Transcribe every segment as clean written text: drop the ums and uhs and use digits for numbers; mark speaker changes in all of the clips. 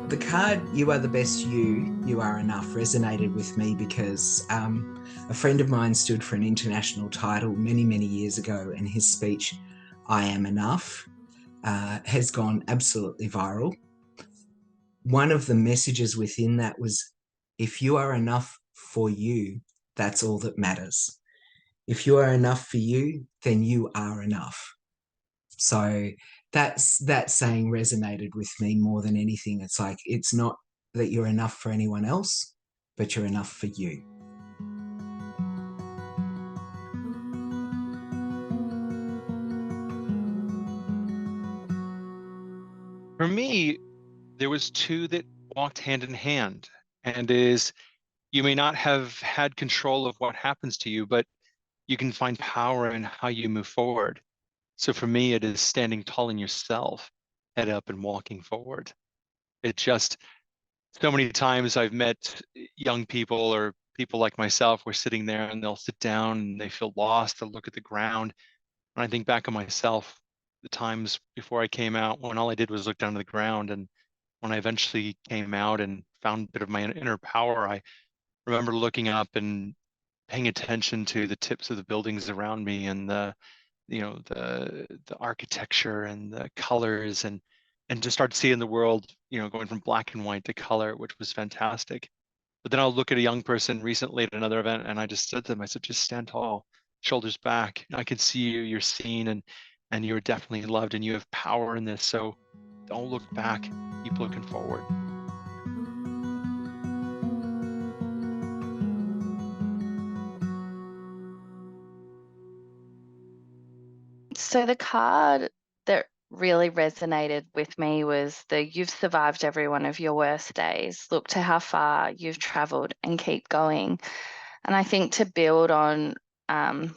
Speaker 1: The card "You Are the Best You Are Enough" resonated with me because a friend of mine stood for an international title many, many years ago, and his speech, "I Am Enough," has gone absolutely viral. One of the messages within that was, if you are enough for you, that's all that matters. If you are enough for you, then you are enough. So that saying resonated with me more than anything. It's like, it's not that you're enough for anyone else, but you're enough for you.
Speaker 2: For me, there was two that walked hand in hand, and is you may not have had control of what happens to you, but you can find power in how you move forward. So for me, it is standing tall in yourself, head up and walking forward. It just, so many times I've met young people or people like myself, we're sitting there and they'll sit down and they feel lost, they'll look at the ground. And I think back on myself, the times before I came out, when all I did was look down to the ground. And when I eventually came out and found a bit of my inner power, I remember looking up and paying attention to the tips of the buildings around me and the architecture and the colors, and just start seeing the world, going from black and white to color, which was fantastic. But then I'll look at a young person recently at another event, and I just said to them, I said, just stand tall, shoulders back. I can see you, you're seen, and you're definitely loved, and you have power in this. So don't look back, keep looking forward.
Speaker 3: So the card that really resonated with me was the "You've survived every one of your worst days. Look to how far you've traveled and keep going." And I think to build on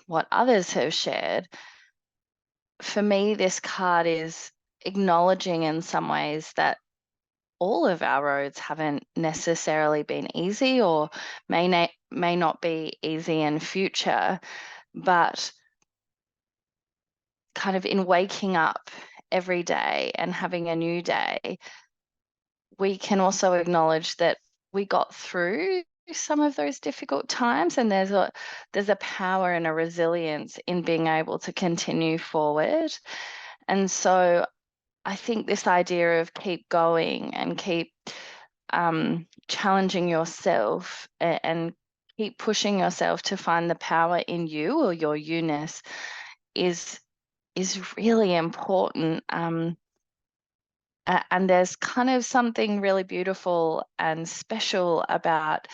Speaker 3: what others have shared, for me, this card is acknowledging in some ways that all of our roads haven't necessarily been easy, or may not be easy in future, but kind of in waking up every day and having a new day, we can also acknowledge that we got through some of those difficult times, and there's a power and a resilience in being able to continue forward. And so I think this idea of keep going and keep challenging yourself and keep pushing yourself to find the power in you or your you-ness is really important. And there's kind of something really beautiful and special about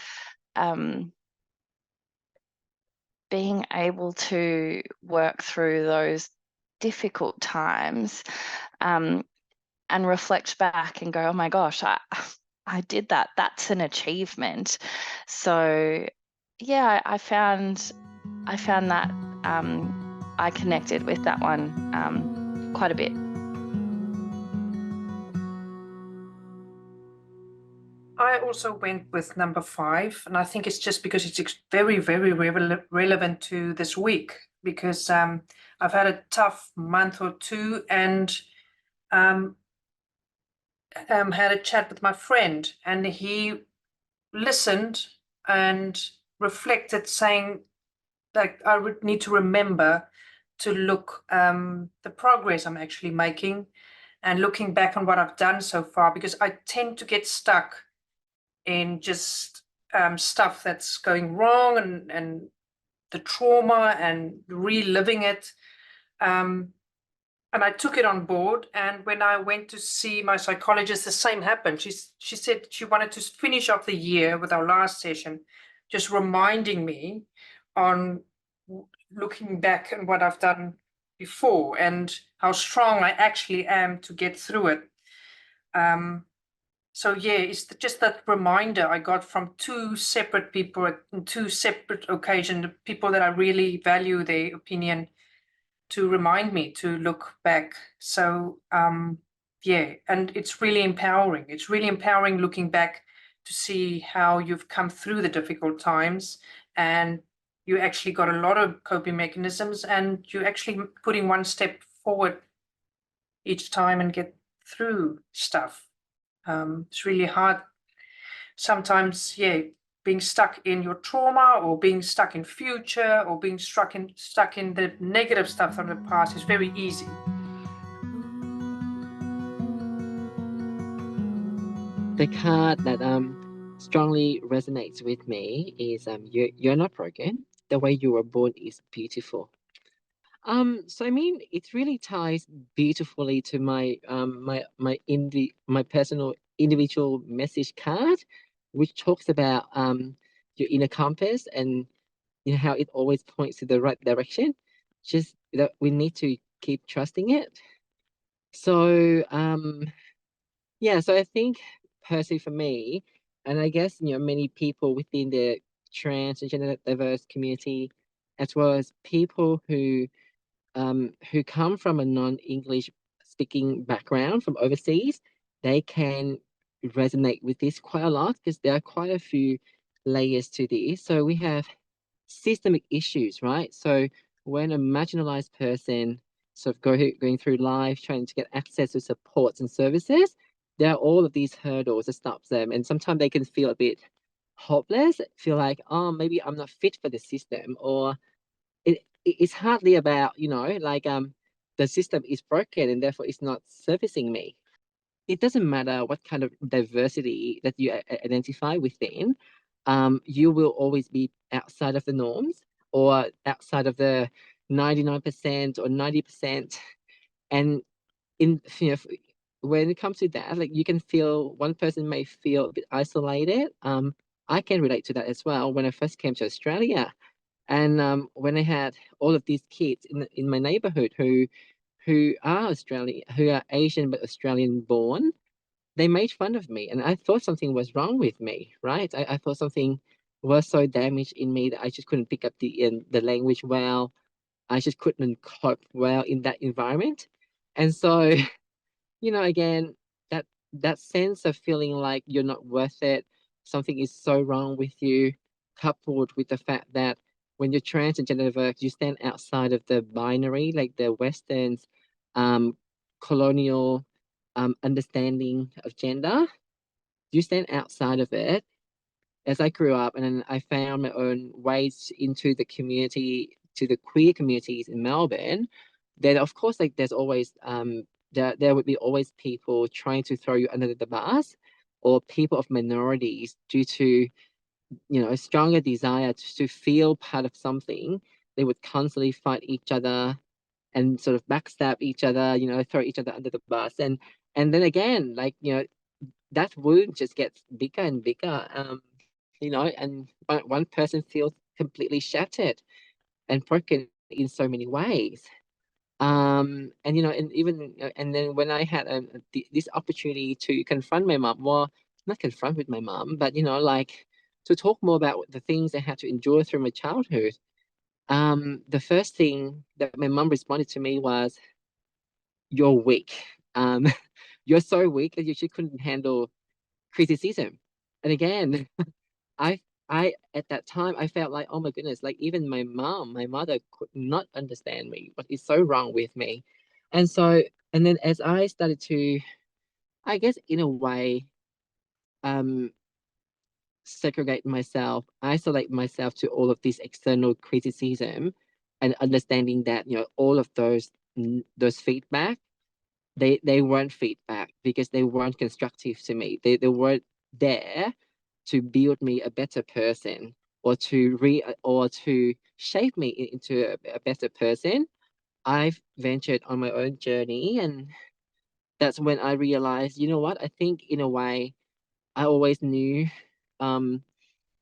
Speaker 3: being able to work through those difficult times and reflect back and go, oh my gosh, I did that. That's an achievement. So yeah, I found that I connected with that one quite a bit.
Speaker 4: I also went with number 5, and I think it's just because it's very, very relevant to this week, because I've had a tough month or two, and had a chat with my friend, and he listened and reflected, saying that I would need to remember to look the progress I'm actually making, and looking back on what I've done so far, because I tend to get stuck in just stuff that's going wrong, and the trauma and reliving it. And I took it on board. And when I went to see my psychologist, the same happened. She said she wanted to finish off the year with our last session, just reminding me on looking back and what I've done before and how strong I actually am to get through it. So yeah, it's just that reminder I got from 2 separate people in 2 separate occasions, people that I really value their opinion, to remind me to look back. So yeah, and it's really empowering. It's really empowering looking back to see how you've come through the difficult times, and you actually got a lot of coping mechanisms, and you're actually putting one step forward each time and get through stuff. It's really hard sometimes, yeah, being stuck in your trauma or being stuck in future or being stuck in the negative stuff from the past is very easy.
Speaker 5: The card that strongly resonates with me is you're not broken. The way you were born is beautiful. So I mean, it really ties beautifully to my my personal individual message card, which talks about your inner compass and you know how it always points to the right direction. Just that we need to keep trusting it. So yeah, so I think personally for me, and I guess you know many people within the trans and gender diverse community, as well as people who come from a non-English speaking background from overseas, they can resonate with this quite a lot because there are quite a few layers to this. So we have systemic issues, right? So when a marginalized person sort of going through life trying to get access to supports and services, there are all of these hurdles that stops them. And sometimes they can feel a bit hopeless, feel like, oh, maybe I'm not fit for the system, or it's hardly about, you know, like the system is broken and therefore it's not servicing me. It doesn't matter what kind of diversity that you identify within, you will always be outside of the norms or outside of the 99% or 90%. And in you know, when it comes to that, like you can feel one person may feel a bit isolated. I can relate to that as well. When I first came to Australia, and when I had all of these kids in my neighborhood who are Australian, who are Asian but Australian born, they made fun of me, and I thought something was wrong with me, right? I thought something was so damaged in me that I just couldn't pick up the language well. I just couldn't cope well in that environment, and so you know, again, that that sense of feeling like you're not worth it, something is so wrong with you, coupled with the fact that when you're trans and gender diverse, you stand outside of the binary, like the Western's um, colonial understanding of gender. You stand outside of it. As I grew up and then I found my own ways into the community, to the queer communities in Melbourne, then of course like there's always there would be always people trying to throw you under the bus, or people of minorities due to you know a stronger desire to feel part of something. They would constantly fight each other and sort of backstab each other, you know, throw each other under the bus. And then again, like, you know, that wound just gets bigger and bigger. You know, and one person feels completely shattered and broken in so many ways. And you know, and even and then when I had this opportunity to confront my mom, well, not confront with my mom, but you know, like to talk more about the things I had to endure through my childhood. The first thing that my mom responded to me was, "You're weak. Um, you're so weak that you just couldn't handle criticism." And again, I I at that time I felt like, oh my goodness, like even my mom, my mother could not understand me. What is so wrong with me? And so, and then as I started to, I guess in a way, um, segregate myself, isolate myself to all of this external criticism, and understanding that you know all of those feedback, they weren't feedback because they weren't constructive to me. They weren't there to build me a better person, or to shape me into a better person. I've ventured on my own journey, and that's when I realized, you know what? I think in a way, I always knew um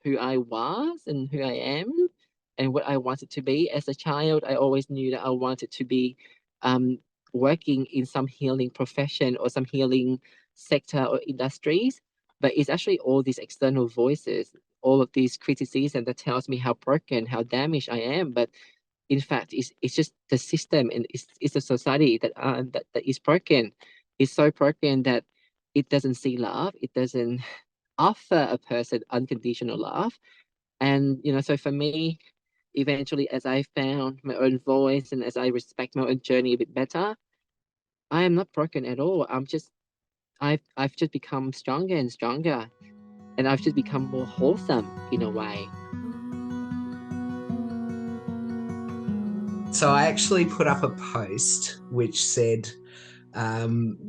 Speaker 5: who I was and who I am and what I wanted to be. As a child, I always knew that I wanted to be um, working in some healing profession or some healing sector or industries. But it's actually all these external voices, all of these criticism that tells me how broken, how damaged I am. But in fact, it's just the system and it's the society that is broken. It's so broken that it doesn't see love. It doesn't offer a person unconditional love. And, you know, so for me, eventually, as I found my own voice and as I respect my own journey a bit better, I am not broken at all. I've just become stronger and stronger, and I've just become more wholesome in a way.
Speaker 1: So I actually put up a post which said that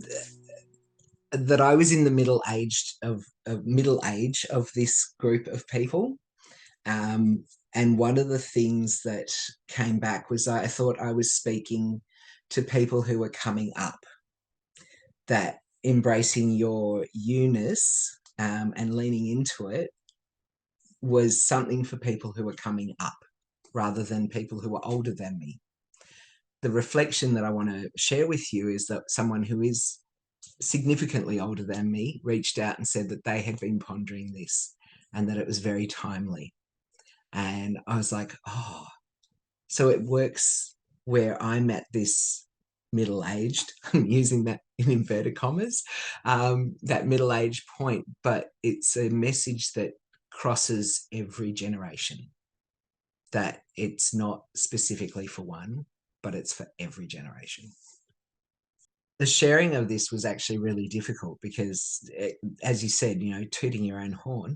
Speaker 1: I was in the middle age of this group of people. And one of the things that came back was I thought I was speaking to people who were coming up, that embracing your you-ness and leaning into it was something for people who were coming up rather than people who were older than me. The reflection that I want to share with you is that someone who is significantly older than me reached out and said that they had been pondering this and that it was very timely. And I was like, oh, so it works where I'm at this middle-aged, I'm using that in inverted commas, that middle-aged point, but it's a message that crosses every generation, that it's not specifically for one, but it's for every generation. The sharing of this was actually really difficult because, as you said, tooting your own horn,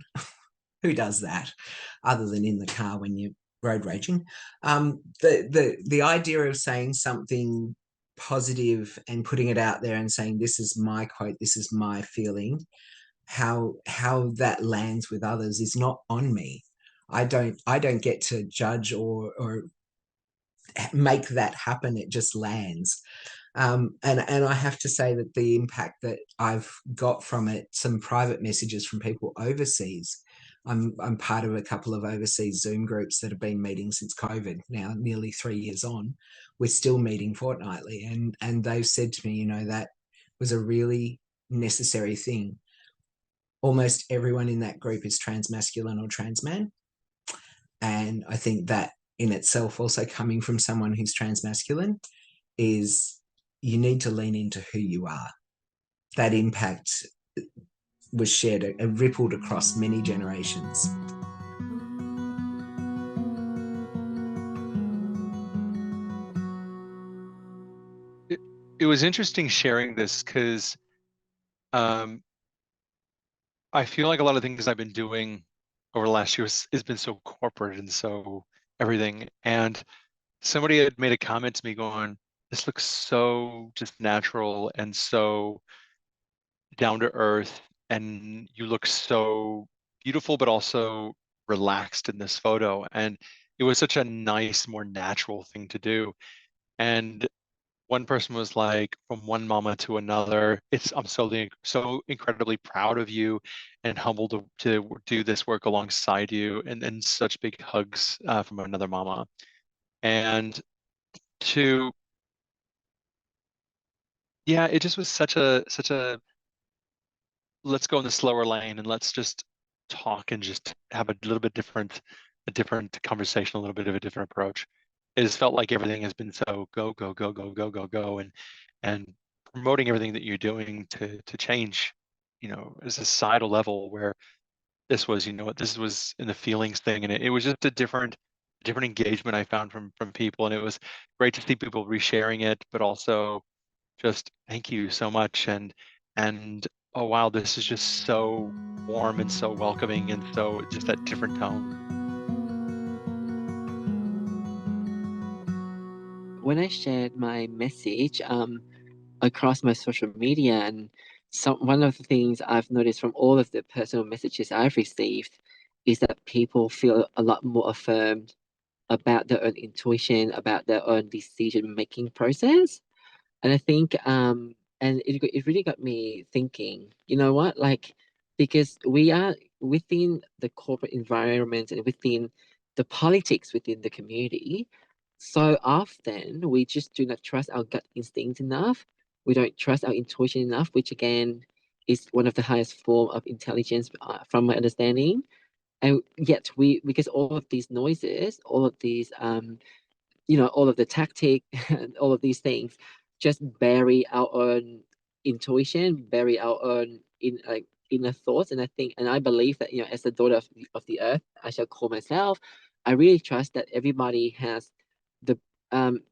Speaker 1: who does that other than in the car when you're road raging? The idea of saying something positive and putting it out there and saying, this is my quote, this is my feeling, how that lands with others is not on me. I don't get to judge or make that happen. It just lands. And I have to say that the impact that I've got from it, some private messages from people overseas. I'm part of a couple of overseas Zoom groups that have been meeting since COVID, now nearly 3 years on. We're still meeting fortnightly. And they've said to me, that was a really necessary thing. Almost everyone in that group is transmasculine or trans man. And I think that in itself, also coming from someone who's transmasculine, is you need to lean into who you are. That impact was shared and rippled across many generations.
Speaker 2: It was interesting sharing this because I feel like a lot of things I've been doing over the last year has been so corporate and so everything. And somebody had made a comment to me going, this looks so just natural and so down to earth, and you look so beautiful, but also relaxed in this photo. And it was such a nice, more natural thing to do. And one person was like, from one mama to another, I'm so incredibly proud of you and humbled to do this work alongside you, and such big hugs from another mama. And yeah, it just was such a let's go in the slower lane and let's just talk and just have a different conversation, a little bit of a different approach. It has felt like everything has been so go, go, go, go, go, go, go, and promoting everything that you're doing to change, as a societal level, where this was, this was in the feelings thing, and it was just a different engagement I found from people, and it was great to see people resharing it, but also just thank you so much, and oh wow, this is just so warm and so welcoming, and so just that different tone.
Speaker 5: When I shared my message across my social media, and one of the things I've noticed from all of the personal messages I've received is that people feel a lot more affirmed about their own intuition, about their own decision-making process. And I think and it really got me thinking, you know what, like, because we are within the corporate environment and within the politics within the community, so often we just do not trust our gut instinct enough. We don't trust our intuition enough, which again is one of the highest form of intelligence from my understanding. And yet because all of these noises, all of these all of the tactic and all of these things just bury our own intuition, bury our own inner thoughts. And I think, and I believe that, as the daughter of the earth, I shall call myself, I really trust that everybody has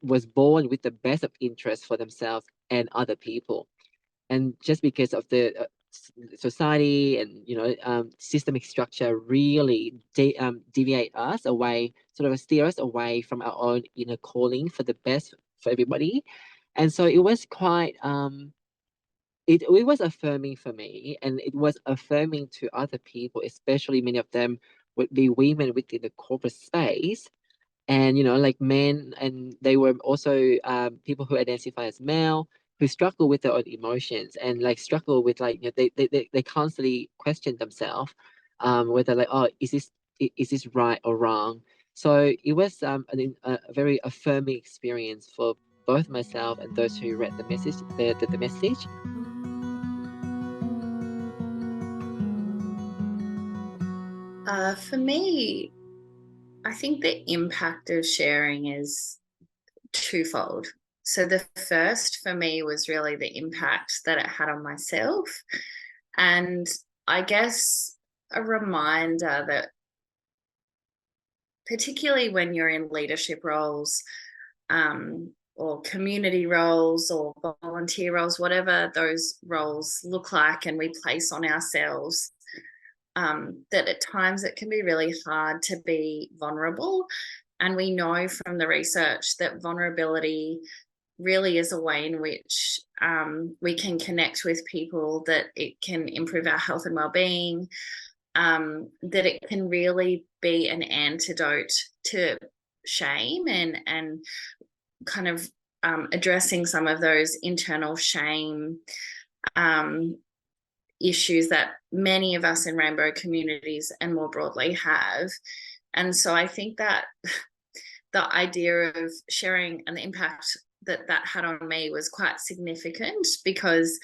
Speaker 5: was born with the best of interest for themselves and other people. and just because of the society and systemic structure really deviate us away, sort of steer us away from our own inner calling for the best for everybody. And so it was quite it was affirming for me, and it was affirming to other people, especially many of them would be women within the corporate space, and like men, and they were also people who identify as male, who struggle with their own emotions, and like struggle with like they constantly question themselves, whether like, oh, is this right or wrong. So it was a very affirming experience for both myself and those who read the message, the message.
Speaker 6: For me, I think the impact of sharing is twofold. So the first for me was really the impact that it had on myself. And I guess a reminder that particularly when you're in leadership roles, or community roles or volunteer roles, whatever those roles look like and we place on ourselves, that at times it can be really hard to be vulnerable. And we know from the research that vulnerability really is a way in which we can connect with people, that it can improve our health and well-being, that it can really be an antidote to shame and kind of addressing some of those internal shame issues that many of us in rainbow communities and more broadly have. And so I think that the idea of sharing and the impact that had on me was quite significant, because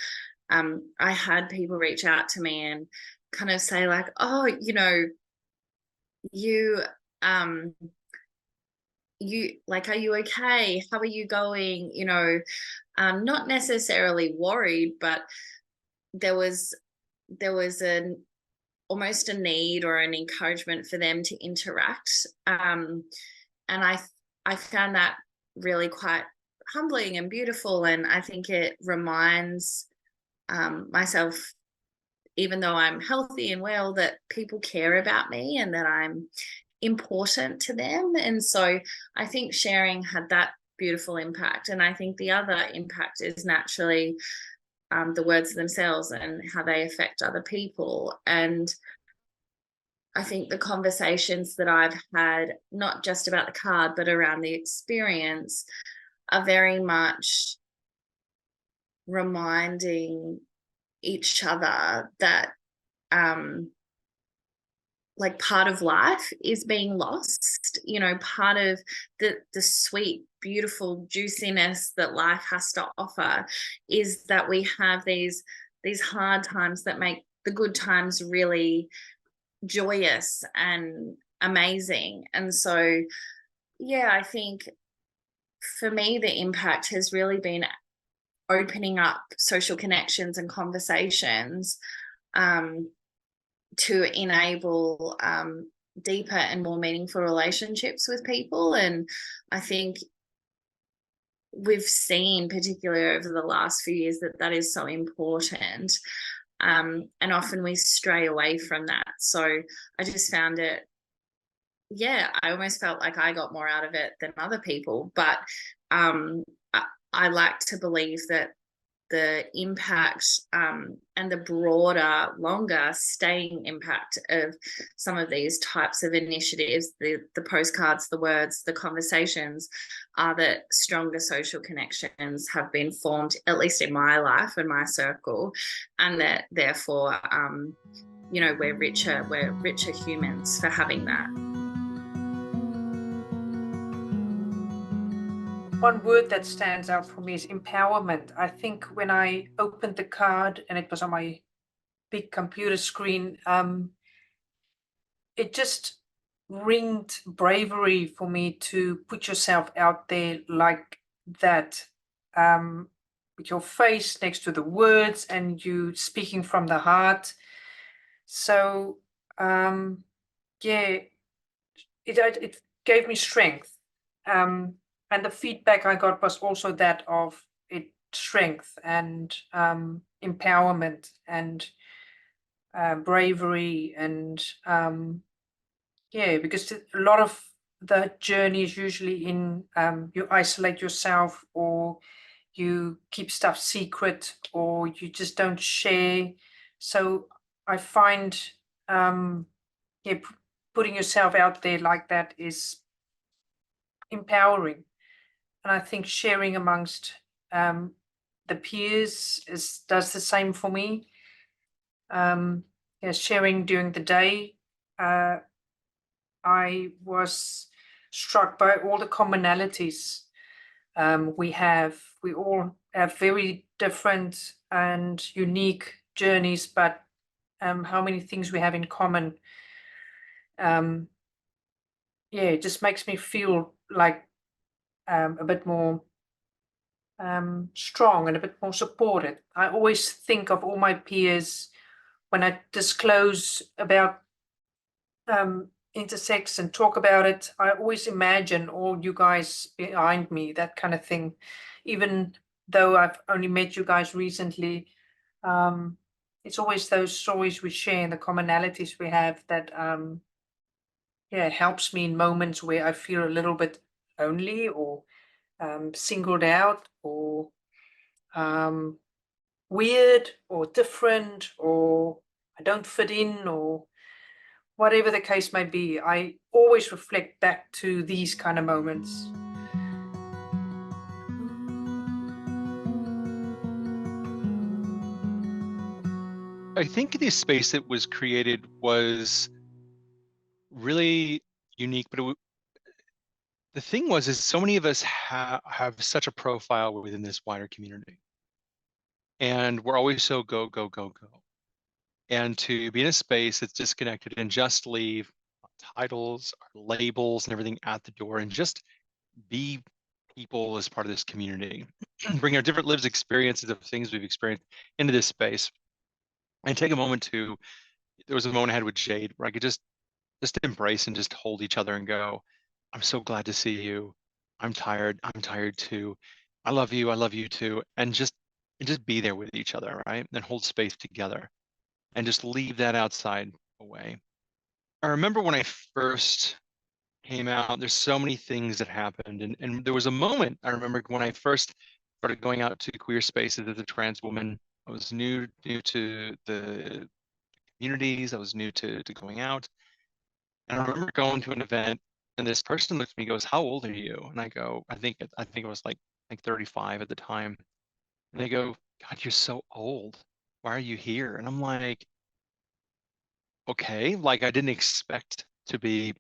Speaker 6: I had people reach out to me and kind of say like, oh, you like, are you okay? How are you going? Not necessarily worried, but there was almost a need or an encouragement for them to interact. And I found that really quite humbling and beautiful. And I think it reminds myself, even though I'm healthy and well, that people care about me and that I'm important to them. And so I think sharing had that beautiful impact. And I think the other impact is naturally the words themselves and how they affect other people. And I think the conversations that I've had, not just about the card, but around the experience, are very much reminding each other that like part of life is being lost, part of the sweet, beautiful juiciness that life has to offer is that we have these hard times that make the good times really joyous and amazing. And so, yeah, I think for me, the impact has really been opening up social connections and conversations to enable deeper and more meaningful relationships with people. And I think we've seen, particularly over the last few years, that is so important. And often we stray away from that. So I just found it, I almost felt like I got more out of it than other people. But I like to believe that the impact and the broader, longer staying impact of some of these types of initiatives, the postcards, the words, the conversations, are that stronger social connections have been formed, at least in my life and my circle, and that therefore, we're richer humans for having that.
Speaker 4: One word that stands out for me is empowerment. I think when I opened the card and it was on my big computer screen, it just ringed bravery for me to put yourself out there like that, with your face next to the words and you speaking from the heart. So, it gave me strength. And the feedback I got was also that of it strength. And empowerment and bravery, and yeah, because a lot of the journey is usually in you isolate yourself, or you keep stuff secret, or you just don't share. So I find yeah, putting yourself out there like that is empowering. And I think sharing amongst the peers does the same for me. Yeah, sharing during the day. I was struck by all the commonalities we have. We all have very different and unique journeys, but how many things we have in common. Yeah, it just makes me feel like a bit more strong and a bit more supported. I always think of all my peers when I disclose about intersex and talk about it. I always imagine all you guys behind me, that kind of thing. Even though I've only met you guys recently, it's always those stories we share and the commonalities we have that yeah, helps me in moments where I feel a little bit lonely, or singled out, or weird, or different, or I don't fit in, or whatever the case may be. I always reflect back to these kind of moments.
Speaker 2: I think the space that was created was really unique, but the thing is so many of us have such a profile within this wider community, and we're always so go, go, go, go. And to be in a space that's disconnected and just leave titles, our labels, and everything at the door, and just be people as part of this community, bring our different lived experiences of things we've experienced into this space, and take a moment to. There was a moment I had with Jade where I could just embrace and just hold each other and go, I'm so glad to see you. I'm tired too. I love you too. And just be there with each other, right? And hold space together and just leave that outside away. I remember when I first came out, there's so many things that happened. And there was a moment I remember when I first started going out to queer spaces as a trans woman. I was new to the communities. I was new to going out. And I remember going to an event, and this person looks at me and goes, "How old are you?" And I go, I think it was like 35 at the time. And they go, "God, you're so old. Why are you here?" And I'm like, okay, like I didn't expect to be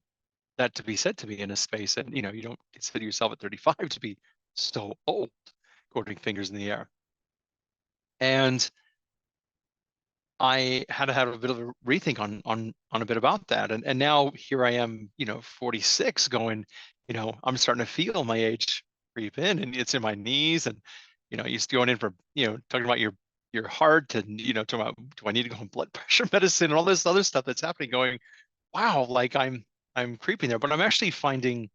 Speaker 2: said to be in a space, and you don't consider yourself at 35 to be so old, quoting fingers in the air. And I had to have a bit of a rethink on a bit about that, and now here I am, 46, going, I'm starting to feel my age creep in, and it's in my knees, and you're going in for talking about your heart, and talking about, do I need to go on blood pressure medicine and all this other stuff that's happening, going, wow, like I'm creeping there, but I'm actually finding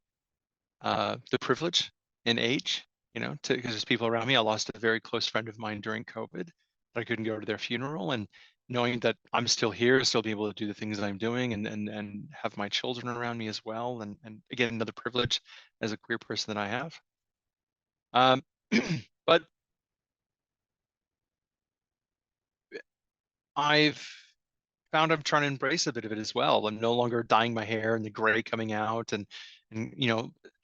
Speaker 2: the privilege in age, because there's people around me. I lost a very close friend of mine during COVID. I couldn't go to their funeral, and knowing that I'm still here, still be able to do the things that I'm doing, and have my children around me as well, and again, another privilege as a queer person that I have. But I've found I'm trying to embrace a bit of it as well. I'm no longer dyeing my hair and the gray coming out, and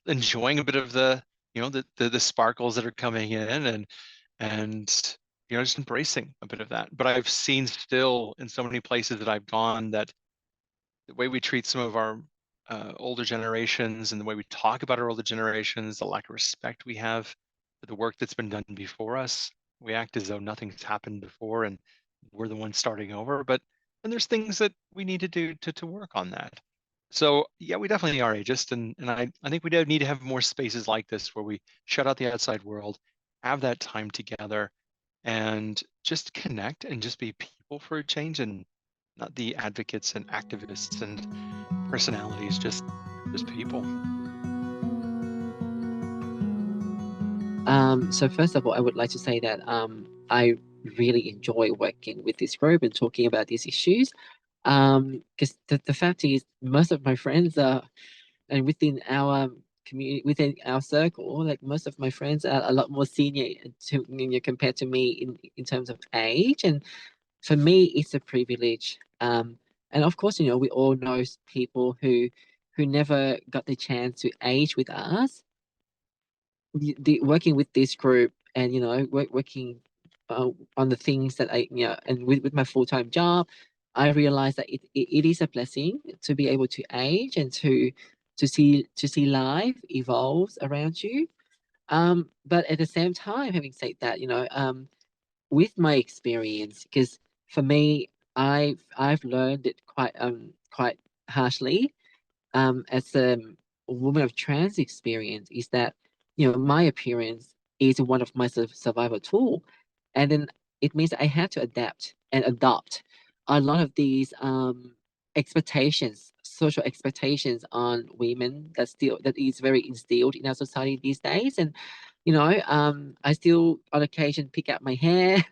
Speaker 2: enjoying a bit of the the sparkles that are coming in, and just embracing a bit of that. But I've seen still in so many places that I've gone that the way we treat some of our older generations, and the way we talk about our older generations, the lack of respect we have for the work that's been done before us. We act as though nothing's happened before and we're the ones starting over. But and there's things that we need to do to work on that. So yeah, we definitely are ageist, and I think we do need to have more spaces like this where we shut out the outside world, have that time together, and just connect and just be people for a change, and not the advocates and activists and personalities, just people.
Speaker 5: So first of all, I would like to say that I really enjoy working with this group and talking about these issues. Because the fact is, most of my friends are, and within our community, within our circle, like most of my friends are a lot more senior to, you know, compared to me in terms of age. And for me, it's a privilege. And of course, you know, we all know people who never got the chance to age with us. The working with this group and, you know, working on the things that I, you know, and with my full-time job, I realized that it is a blessing to be able to age and to see life evolves around you. But at the same time, having said that, you know, with my experience, because for me, I've learned it quite harshly, as a woman of trans experience, is that, you know, my appearance is one of my survival tool, and then it means that I have to adapt and adopt a lot of these expectations, social expectations on women that is very instilled in our society these days. And you know, I still on occasion pick up my hair.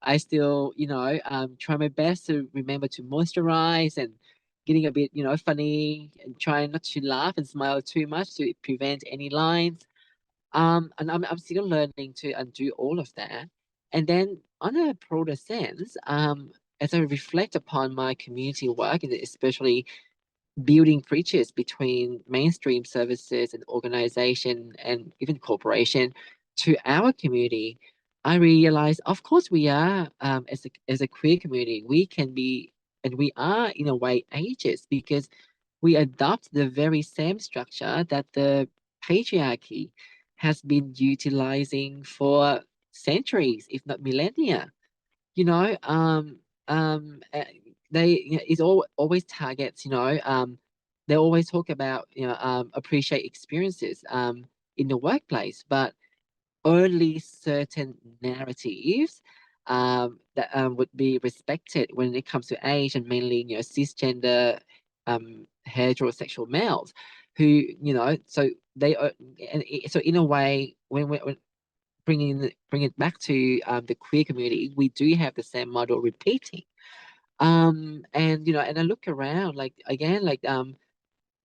Speaker 5: I still, you know, try my best to remember to moisturize and getting a bit, you know, funny and trying not to laugh and smile too much to prevent any lines. And I'm still learning to undo all of that. And then on a broader sense, as I reflect upon my community work, and especially building bridges between mainstream services and organization and even corporation to our community, I realize, of course, we are, as a queer community, we can be, and we are in a way ageist, because we adopt the very same structure that the patriarchy has been utilizing for centuries, if not millennia. You know, they, you know, it's always targets, you know, they always talk about, you know, appreciate experiences in the workplace, but only certain narratives that would be respected when it comes to age, and mainly, you know, cisgender heterosexual males who, you know, so they are, so in a way, when bring it back to the queer community, we do have the same model repeating. And you know, and I look around, like again, like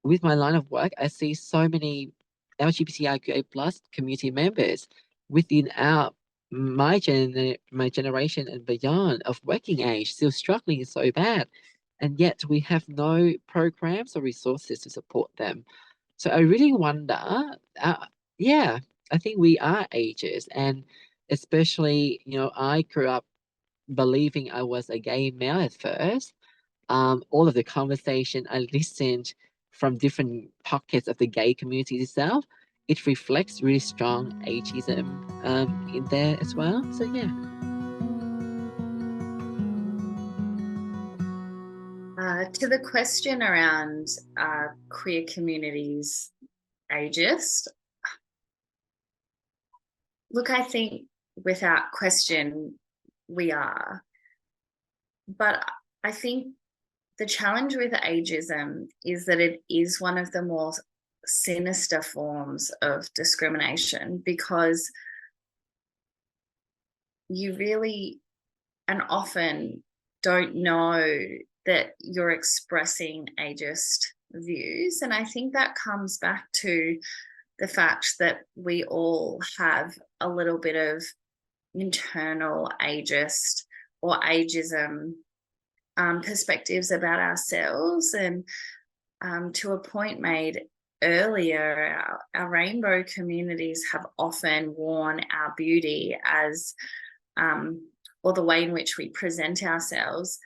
Speaker 5: with my line of work, I see so many LGBTIQA plus community members within my generation and beyond of working age still struggling so bad, and yet we have no programs or resources to support them. So I really wonder, yeah, I think we are ages, and especially, you know, I grew up believing I was a gay male at first. All of the conversation I listened from different pockets of the gay community itself, it reflects really strong ageism in there as well. So yeah.
Speaker 6: To the question around queer communities ageist, look, I think without question we are. But I think the challenge with ageism is that it is one of the more sinister forms of discrimination, because you really and often don't know that you're expressing ageist views. And I think that comes back to the fact that we all have a little bit of internal ageist or ageism perspectives about ourselves. And to a point made earlier, our rainbow communities have often worn our beauty as, or the way in which we present ourselves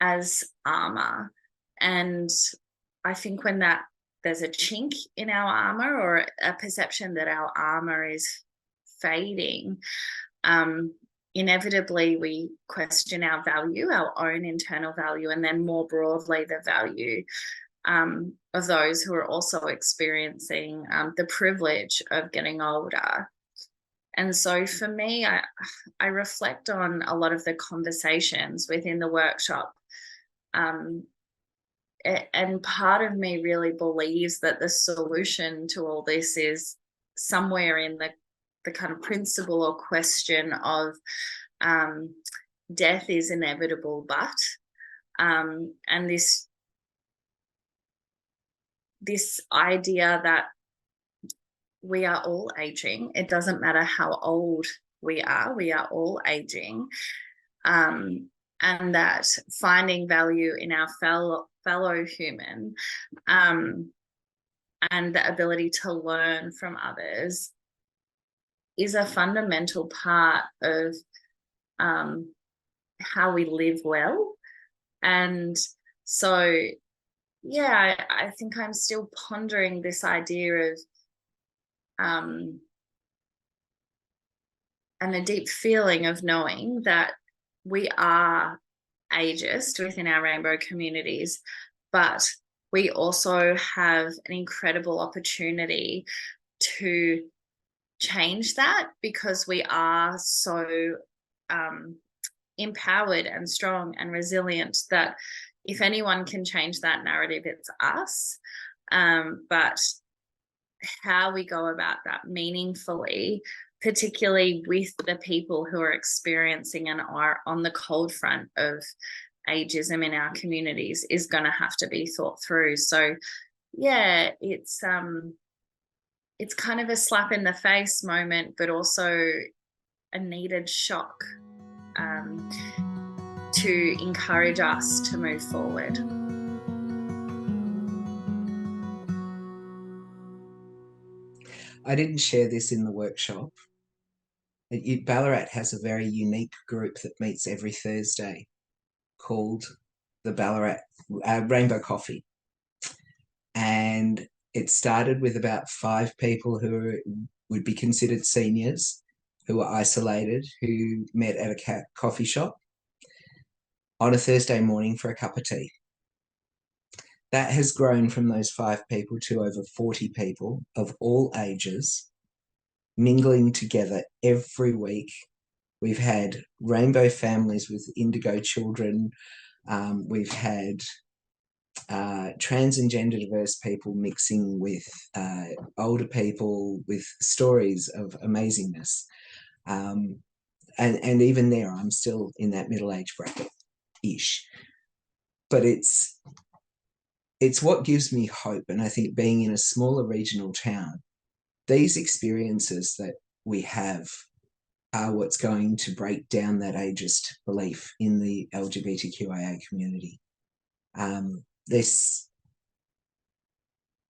Speaker 6: as armor. And I think when there's a chink in our armor, or a perception that our armor is fading, inevitably we question our value, our own internal value, and then more broadly the value of those who are also experiencing the privilege of getting older. And so for me, I reflect on a lot of the conversations within the workshop, and part of me really believes that the solution to all this is somewhere in the kind of principle or question of death is inevitable, but and this idea that we are all aging. It doesn't matter how old we are all aging. And that finding value in our fellow human, and the ability to learn from others is a fundamental part of how we live well. And so, yeah, I think I'm still pondering this idea of and a deep feeling of knowing that we are ageist within our rainbow communities, but we also have an incredible opportunity to change that, because we are so empowered and strong and resilient that if anyone can change that narrative, it's us. But how we go about that meaningfully, particularly with the people who are experiencing and are on the cold front of ageism in our communities, is going to have to be thought through. So yeah, it's kind of a slap in the face moment, but also a needed shock to encourage us to move forward.
Speaker 1: I didn't share this in the workshop. Ballarat has a very unique group that meets every Thursday called the Ballarat Rainbow Coffee. And it started with about 5 people who would be considered seniors, who were isolated, who met at a coffee shop on a Thursday morning for a cup of tea. That has grown from those 5 people to over 40 people of all ages mingling together every week. We've had rainbow families with indigo children. We've had trans and gender diverse people mixing with older people with stories of amazingness. And even there, I'm still in that middle age bracket-ish. But it's what gives me hope. And I think being in a smaller regional town, these experiences that we have are what's going to break down that ageist belief in the LGBTQIA community. This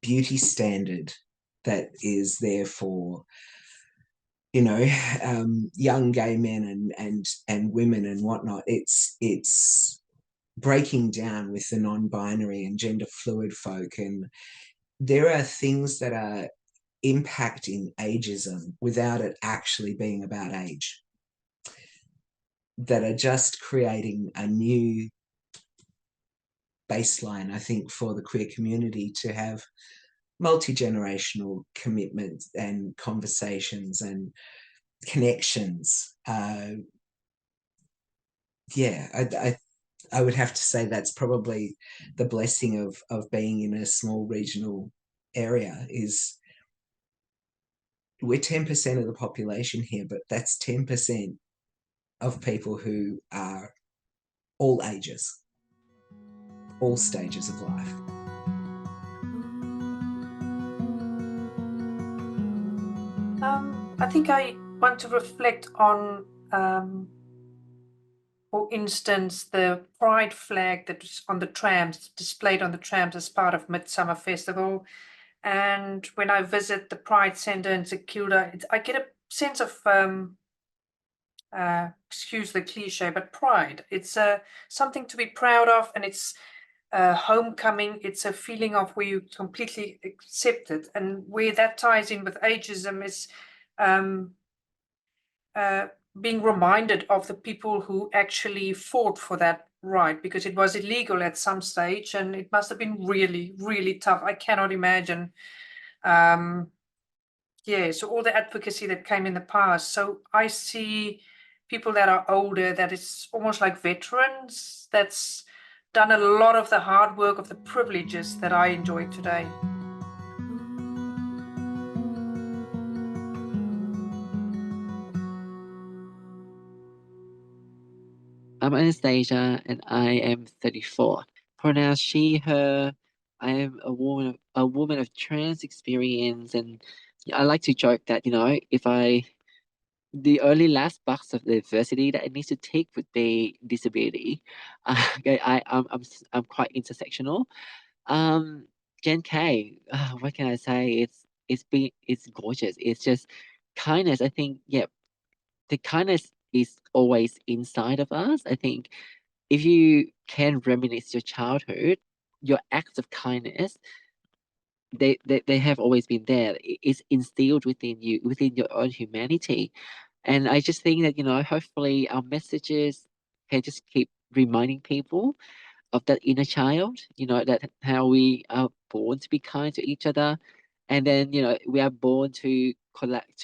Speaker 1: beauty standard that is there for, young gay men and women and whatnot, it's breaking down with the non-binary and gender fluid folk. And there are things that are impacting ageism without it actually being about age, that are just creating a new baseline, I think, for the queer community to have multi-generational commitments and conversations and connections. I would have to say that's probably the blessing of being in a small regional area. Is we're 10% of the population here, but that's 10% of people who are all ages, all stages of life.
Speaker 4: I think I want to reflect on, for instance, the pride flag that was on the trams, displayed on the trams as part of Midsumma Festival. And when I visit the Pride Centre in St Kilda, I get a sense of, excuse the cliche, but pride. It's something to be proud of, and it's homecoming. It's a feeling of where you completely accepted, and where that ties in with ageism is being reminded of the people who actually fought for that right, because it was illegal at some stage, and it must have been really, really tough. I cannot imagine. So all the advocacy that came in the past. So I see people that are older, that is almost like veterans, that's done a lot of the hard work of the privileges that I enjoy today.
Speaker 5: I'm Anastasia, and I am 34. Pronouns she, her. I am a woman of trans experience, and I like to joke that the only last box of diversity that I need to take would be disability. Okay, I'm quite intersectional. Um, Gen K, what can I say? It's gorgeous. It's just kindness. I think, yeah, the kindness is always inside of us. I think if you can reminisce your childhood, your acts of kindness, they have always been there. It's instilled within you, within your own humanity. And I just think that, hopefully our messages can just keep reminding people of that inner child, that how we are born to be kind to each other. And then, we are born to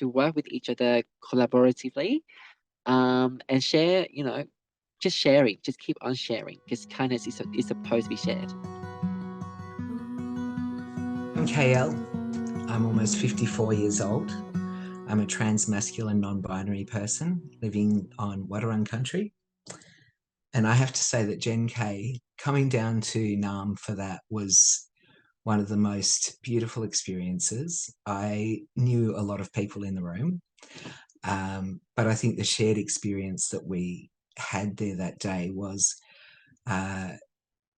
Speaker 5: work with each other collaboratively, and share, just sharing, just keep on sharing, because kindness is supposed to be shared.
Speaker 1: I'm KL. I'm almost 54 years old. I'm a trans-masculine non-binary person living on Wadawurrung country. And I have to say that Gen K, coming down to Naarm for that was one of the most beautiful experiences. I knew a lot of people in the room, but I think the shared experience that we had there that day was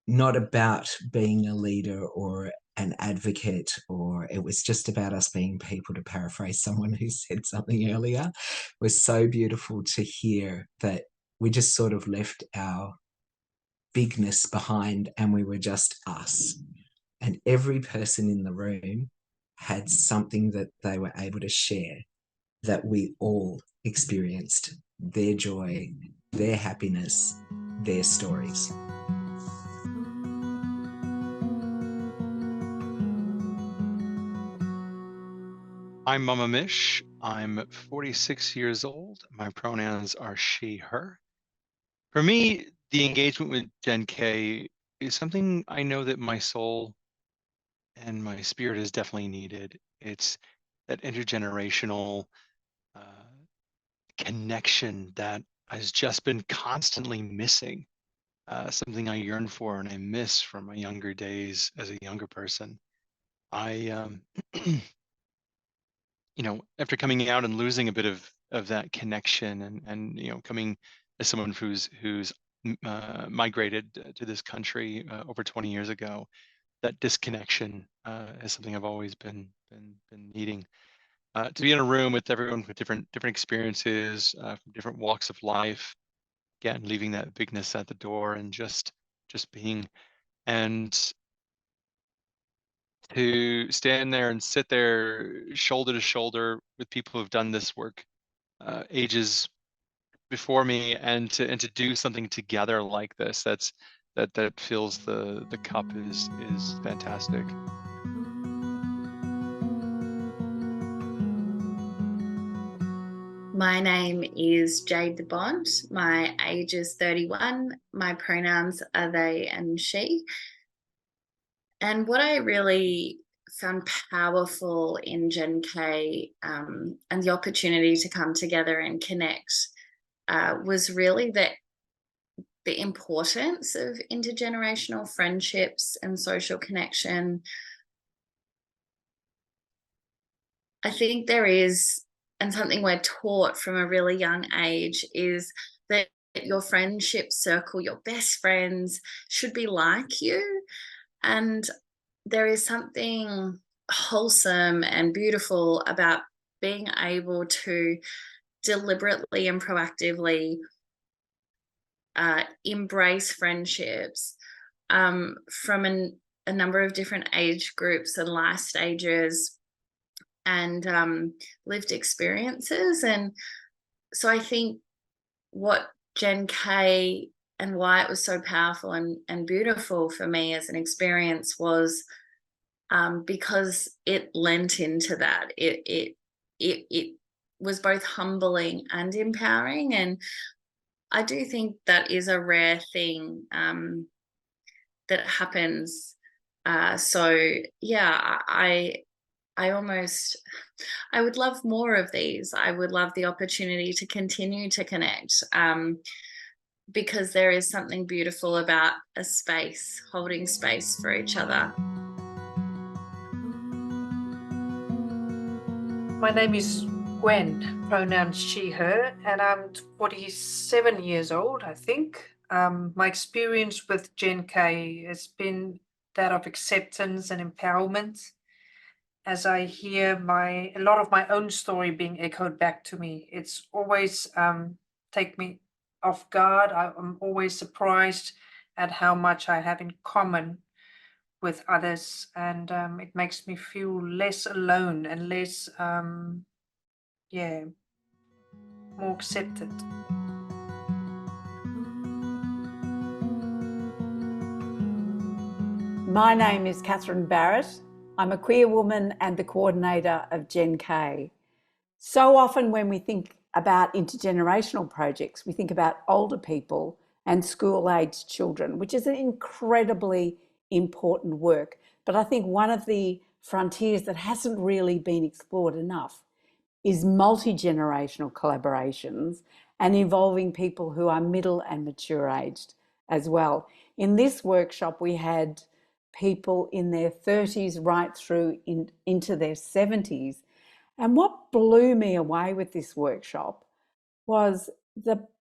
Speaker 1: not about being a leader or an advocate, or it was just about us being people, to paraphrase someone who said something earlier. It was so beautiful to hear that we just sort of left our bigness behind and we were just us. And every person in the room had something that they were able to share, that we all experienced their joy, their happiness, their stories.
Speaker 2: I'm Mama Mish. I'm 46 years old. My pronouns are she, her. For me, the engagement with Gen K is something I know that my soul and my spirit is definitely needed. It's that intergenerational connection that has just been constantly missing. Something I yearn for and I miss from my younger days as a younger person. I after coming out and losing a bit of that connection, and coming as someone who's migrated to this country over 20 years ago, that disconnection is something I've always been needing. To be in a room with everyone with different experiences from different walks of life, again, leaving that bigness at the door and just being, and to stand there and sit there shoulder to shoulder with people who've done this work ages before me, and to do something together like this, that fills the cup is fantastic.
Speaker 6: My name is Jade the Bond. My age is 31. My pronouns are they and she. And what I really found powerful in Gen K, and the opportunity to come together and connect, was really the importance of intergenerational friendships and social connection. I think there is, and something we're taught from a really young age, is that your friendship circle, your best friends, should be like you. And there is something wholesome and beautiful about being able to deliberately and proactively embrace friendships from a number of different age groups and life stages and lived experiences. And so I think what Gen K and why it was so powerful and beautiful for me as an experience was because it lent into that. It was both humbling and empowering. And I do think that is a rare thing that happens. So yeah, I would love more of these. I would love the opportunity to continue to connect. because there is something beautiful about a space, holding space for each other.
Speaker 4: My name is Gwen, pronouns she, her, and I'm 47 years old, I think. My experience with Gen K has been that of acceptance and empowerment. As I hear a lot of my own story being echoed back to me, it's always take me off guard. I'm always surprised at how much I have in common with others, and it makes me feel less alone and less, more accepted.
Speaker 7: My name is Catherine Barrett. I'm a queer woman and the coordinator of Gen K. So often when we think about intergenerational projects, we think about older people and school-aged children, which is an incredibly important work. But I think one of the frontiers that hasn't really been explored enough is multi-generational collaborations and involving people who are middle and mature aged as well. In this workshop, we had people in their 30s right through into their 70s. And what blew me away with this workshop was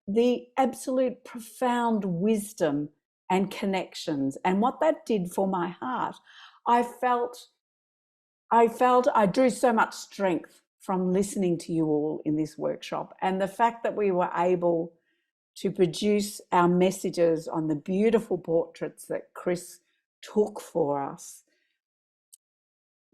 Speaker 7: the absolute profound wisdom and connections, and what that did for my heart. I felt I drew so much strength from listening to you all in this workshop, and the fact that we were able to produce our messages on the beautiful portraits that Chris took for us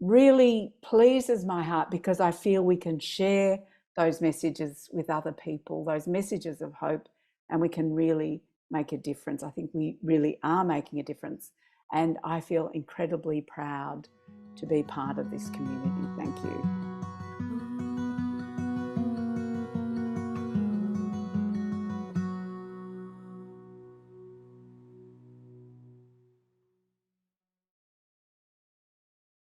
Speaker 7: really pleases my heart, because I feel we can share those messages with other people, those messages of hope, and we can really make a difference. I think we really are making a difference, and I feel incredibly proud to be part of this community. Thank you.